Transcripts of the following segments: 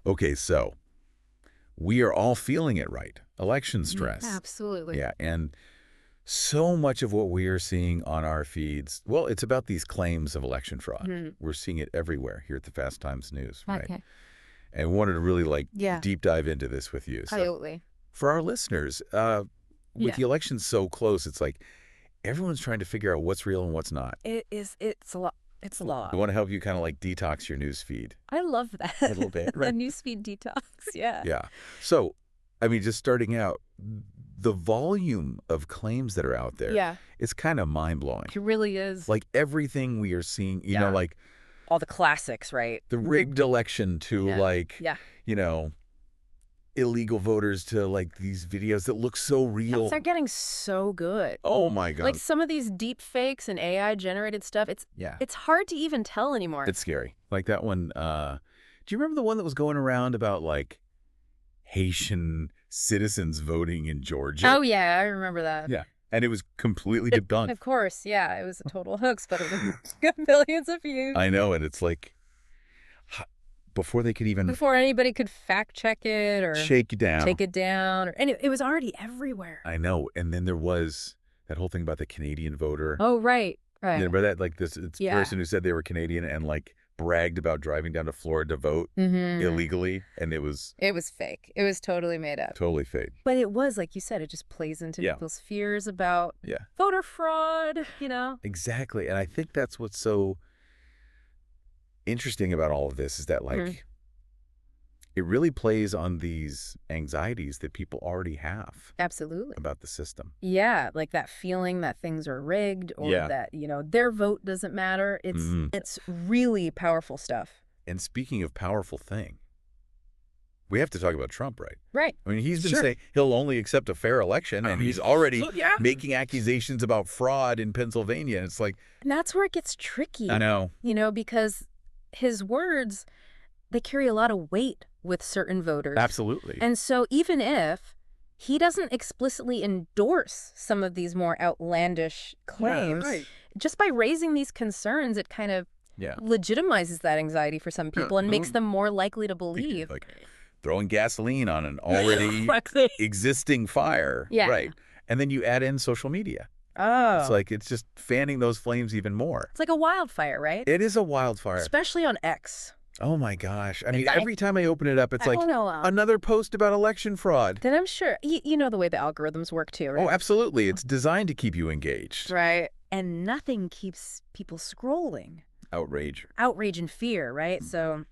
Okay, so we are all feeling it, right? Election stress. Absolutely. Yeah, and so much of what we are seeing on our feeds, well, it's about these claims of election fraud. We're seeing it everywhere here at the Fast Times News, right? Okay. And we wanted to really Yeah. deep dive into this with you. So Absolutely. for our listeners, with the election so close, it's like everyone's trying to figure out what's real and what's not. It's a lot. It's a lot. We want to help you kind of detox your news feed. I love that. A little bit, right? A newsfeed detox. Yeah. Yeah. So, I mean, just starting out, the volume of claims that are out there is kind of mind-blowing. It really is. Like everything we are seeing, you know, like all the classics, right? the rigged election to you know, illegal voters to these videos that look so real. They're getting so good. Oh my God. Like some of these deep fakes and AI generated stuff, it's hard to even tell anymore. It's scary. Like that one, do you remember the one that was going around about Haitian citizens voting in Georgia? Oh yeah, I remember that. Yeah. And it was completely debunked. Of course, yeah. It was a total hoax, but it was millions of views. I know, and it's before they could even... Before anybody could fact check it or... Shake it down. Take it down. It was already everywhere. I know. And then there was that whole thing about the Canadian voter. Oh, right. Right. You remember that? This person who said they were Canadian and bragged about driving down to Florida to vote illegally. And it was... It was fake. It was totally made up. Totally fake. But it was, like you said, it just plays into people's fears about voter fraud, you know? Exactly. And I think that's what's so interesting about all of this is that it really plays on these anxieties that people already have. Absolutely. About the system. Yeah, like that feeling that things are rigged or that, you know, their vote doesn't matter. It's really powerful stuff. And speaking of powerful thing, we have to talk about Trump, right? Right. I mean, he's been saying he'll only accept a fair election, and he's already making accusations about fraud in Pennsylvania. And it's like... And that's where it gets tricky. I know. You know, because his words, they carry a lot of weight with certain voters. Absolutely. And so even if he doesn't explicitly endorse some of these more outlandish claims, just by raising these concerns, it kind of legitimizes that anxiety for some people and makes them more likely to believe. Like throwing gasoline on an already existing fire. Yeah. Right. And then you add in social media. Oh. It's just fanning those flames even more. It's like a wildfire, right? It is a wildfire. Especially on X. Oh my gosh. I mean, every time I open it up, it's another post about election fraud. Then I'm sure, you know the way the algorithms work too, right? Oh, absolutely. It's designed to keep you engaged. Right. And nothing keeps people scrolling. Outrage. Outrage and fear, right? So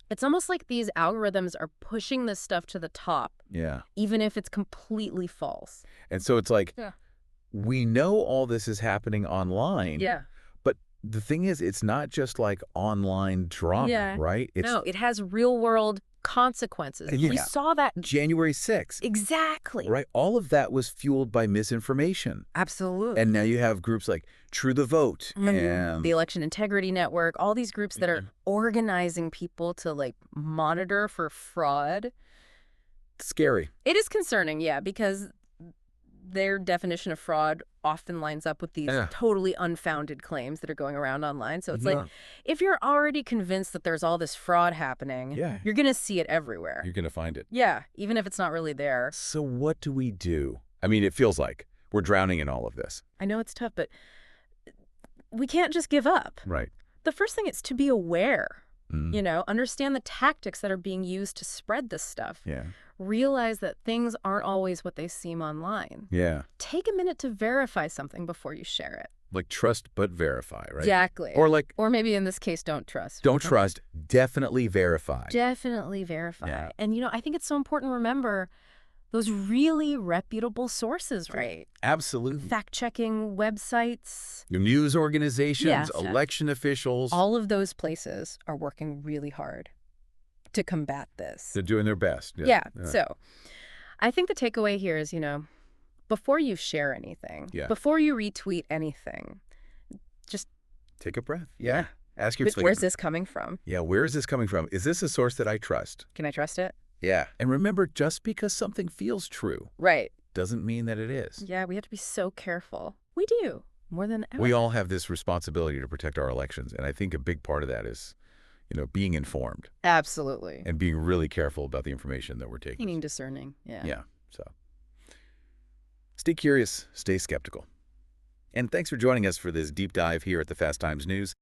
it's almost like these algorithms are pushing this stuff to the top. Yeah. Even if it's completely false. And so it's we know all this is happening online. Yeah. The thing is, it's not just online drama, right? No, it has real world consequences. We saw that. January 6th. Exactly. Right? All of that was fueled by misinformation. Absolutely. And now you have groups like True the Vote and the Election Integrity Network, all these groups that are organizing people to monitor for fraud. It's scary. It is concerning, because their definition of fraud often lines up with these totally unfounded claims that are going around online. So it's if you're already convinced that there's all this fraud happening, you're going to see it everywhere. You're going to find it. Yeah, even if it's not really there. So what do we do? I mean, it feels like we're drowning in all of this. I know it's tough, but we can't just give up. Right. The first thing is to be aware, you know, understand the tactics that are being used to spread this stuff. Yeah. Realize that things aren't always what they seem online. Yeah. Take a minute to verify something before you share it. Like trust but verify, right? Exactly. Or maybe in this case, don't trust. Don't trust. Definitely verify. Definitely verify. Yeah. And, you know, I think it's so important to remember those really reputable sources, right? Absolutely. Fact-checking websites. News organizations, election officials. All of those places are working really hard to combat this. They're doing their best. Yeah. So I think the takeaway here is, you know, before you share anything, before you retweet anything, just take a breath. Yeah. Ask yourself, where's this coming from? Yeah, where is this coming from? Is this a source that I trust? Can I trust it? Yeah. And remember, just because something feels true doesn't mean that it is. Yeah, we have to be so careful. We do, more than ever. We all have this responsibility to protect our elections. And I think a big part of that is, being informed. Absolutely. And being really careful about the information that we're taking. Being discerning, yeah. Yeah, so stay curious, stay skeptical. And thanks for joining us for this deep dive here at the Fast Times News.